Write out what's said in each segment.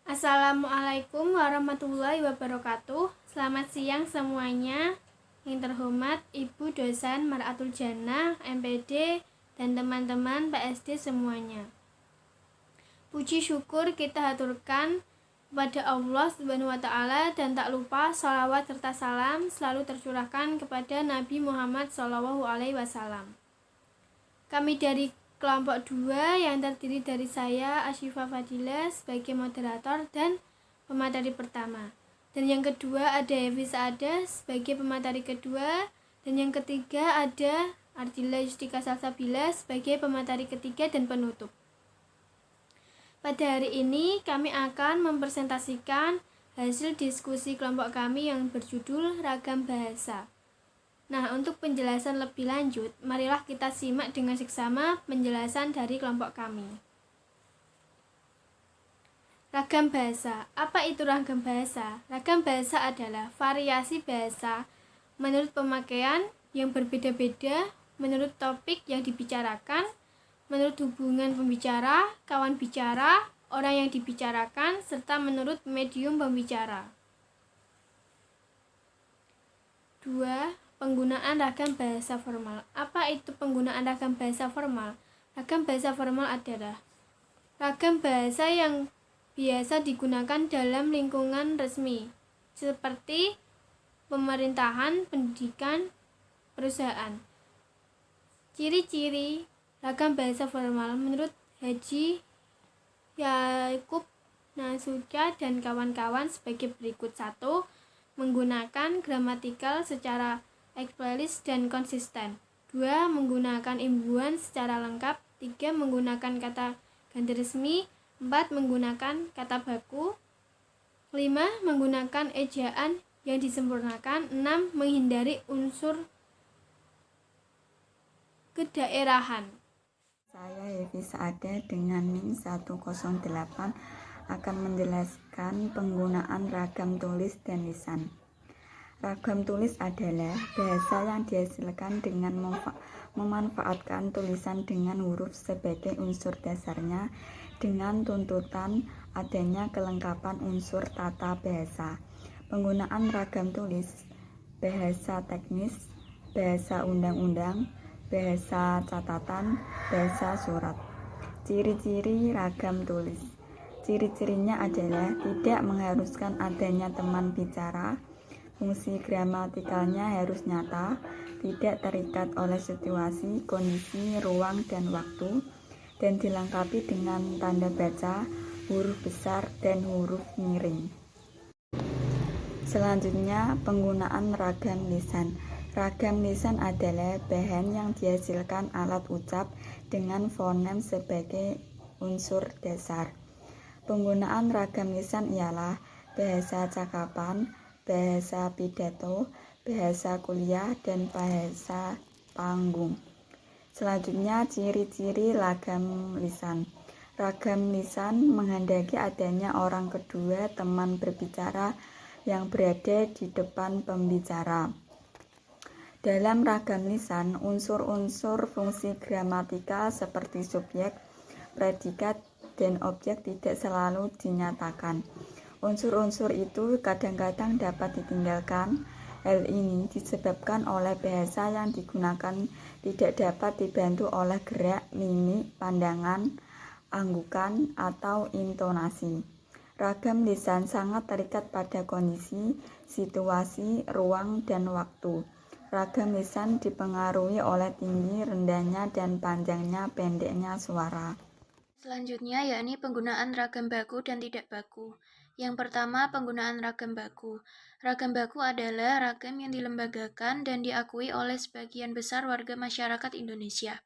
Assalamualaikum warahmatullahi wabarakatuh. Selamat siang semuanya. Yang terhormat Ibu Dosen Mar'atul Jannah, MPD, dan teman-teman PSD semuanya. Puji syukur kita haturkan kepada Allah Subhanahu wa Ta'ala, dan tak lupa sholawat serta salam selalu tercurahkan kepada Nabi Muhammad SAW. Kami dari kelompok 2 yang terdiri dari saya, Asyifa Fadilah, sebagai moderator dan pemateri pertama. Dan yang kedua ada Evi Saadah sebagai pemateri kedua. Dan yang ketiga ada Ardila Justika Salsabila sebagai pemateri ketiga dan penutup. Pada hari ini kami akan mempresentasikan hasil diskusi kelompok kami yang berjudul Ragam Bahasa. Nah, untuk penjelasan lebih lanjut, marilah kita simak dengan seksama penjelasan dari kelompok kami. Ragam bahasa. Apa itu ragam bahasa? Ragam bahasa adalah variasi bahasa menurut pemakaian yang berbeda-beda, menurut topik yang dibicarakan, menurut hubungan pembicara, kawan bicara, orang yang dibicarakan, serta menurut medium pembicara. 2. Penggunaan ragam bahasa formal. Apa itu penggunaan ragam bahasa formal? Ragam bahasa formal adalah ragam bahasa yang biasa digunakan dalam lingkungan resmi, seperti pemerintahan, pendidikan, perusahaan. Ciri-ciri ragam bahasa formal menurut Haji Yakub Nasution dan kawan-kawan sebagai berikut. 1. Menggunakan gramatikal secara eksplisit dan konsisten. 2. Menggunakan imbuhan secara lengkap. 3. Menggunakan kata ganti resmi. 4. Menggunakan kata baku. 5. Menggunakan ejaan yang disempurnakan. 6. Menghindari unsur kedaerahan. Saya Evi Saadah dengan NIM 108 akan menjelaskan penggunaan ragam tulis dan lisan. Ragam tulis adalah bahasa yang dihasilkan dengan memanfaatkan tulisan dengan huruf sebagai unsur dasarnya dengan tuntutan adanya kelengkapan unsur tata bahasa. Penggunaan ragam tulis, bahasa teknis, bahasa undang-undang, bahasa catatan, bahasa surat. Ciri-ciri ragam tulis. Ciri-cirinya adalah tidak mengharuskan adanya teman bicara, fungsi gramatikalnya harus nyata, tidak terikat oleh situasi, kondisi, ruang, dan waktu, dan dilengkapi dengan tanda baca, huruf besar, dan huruf miring. Selanjutnya, penggunaan ragam lisan. Ragam lisan adalah bahan yang dihasilkan alat ucap dengan fonem sebagai unsur dasar. Penggunaan ragam lisan ialah bahasa cakapan, bahasa pidato, bahasa kuliah, dan bahasa panggung. Selanjutnya, ciri-ciri ragam lisan. Ragam lisan menghendaki adanya orang kedua teman berbicara yang berada di depan pembicara. Dalam ragam lisan, unsur-unsur fungsi gramatikal seperti subjek, predikat, dan objek tidak selalu dinyatakan. Unsur-unsur itu kadang-kadang dapat ditinggalkan. Hal ini disebabkan oleh bahasa yang digunakan tidak dapat dibantu oleh gerak, mimik, pandangan, anggukan, atau intonasi. Ragam lisan sangat terikat pada kondisi, situasi, ruang, dan waktu. Ragam lisan dipengaruhi oleh tinggi, rendahnya, dan panjangnya, pendeknya suara. Selanjutnya yakni penggunaan ragam baku dan tidak baku. Yang pertama, penggunaan ragam baku. Ragam baku adalah ragam yang dilembagakan dan diakui oleh sebagian besar warga masyarakat Indonesia.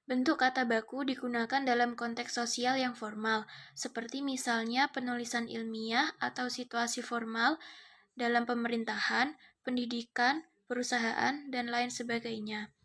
Bentuk kata baku digunakan dalam konteks sosial yang formal, seperti misalnya penulisan ilmiah atau situasi formal dalam pemerintahan, pendidikan, perusahaan, dan lain sebagainya.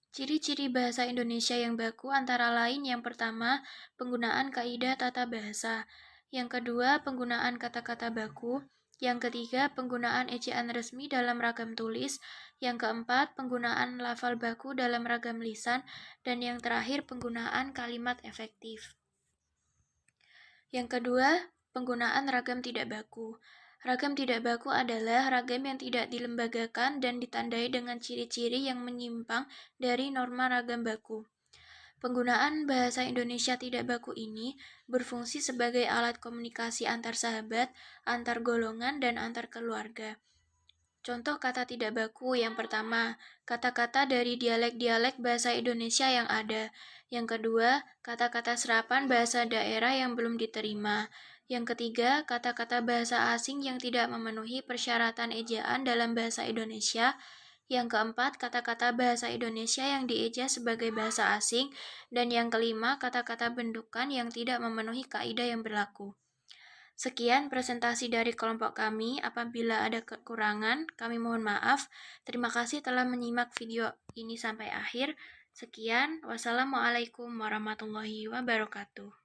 Ciri-ciri bahasa Indonesia yang baku antara lain yang pertama, penggunaan kaidah tata bahasa. Yang kedua, penggunaan kata-kata baku. Yang ketiga, penggunaan ejaan resmi dalam ragam tulis. Yang keempat, penggunaan lafal baku dalam ragam lisan. Dan yang terakhir, penggunaan kalimat efektif. Yang kedua, Penggunaan ragam tidak baku. Ragam tidak baku adalah ragam yang tidak dilembagakan dan ditandai dengan ciri-ciri yang menyimpang dari norma ragam baku. Penggunaan bahasa Indonesia tidak baku ini berfungsi sebagai alat komunikasi antar sahabat, antar golongan, dan antar keluarga. Contoh kata tidak baku yang pertama, kata-kata dari dialek-dialek bahasa Indonesia yang ada. Yang kedua, kata-kata serapan bahasa daerah yang belum diterima. Yang ketiga, kata-kata bahasa asing yang tidak memenuhi persyaratan ejaan dalam bahasa Indonesia. Yang keempat, kata-kata bahasa Indonesia yang dieja sebagai bahasa asing. Dan yang kelima, kata-kata bendukan yang tidak memenuhi kaidah yang berlaku. Sekian presentasi dari kelompok kami. Apabila ada kekurangan, kami mohon maaf. Terima kasih telah menyimak video ini sampai akhir. Sekian, wassalamualaikum warahmatullahi wabarakatuh.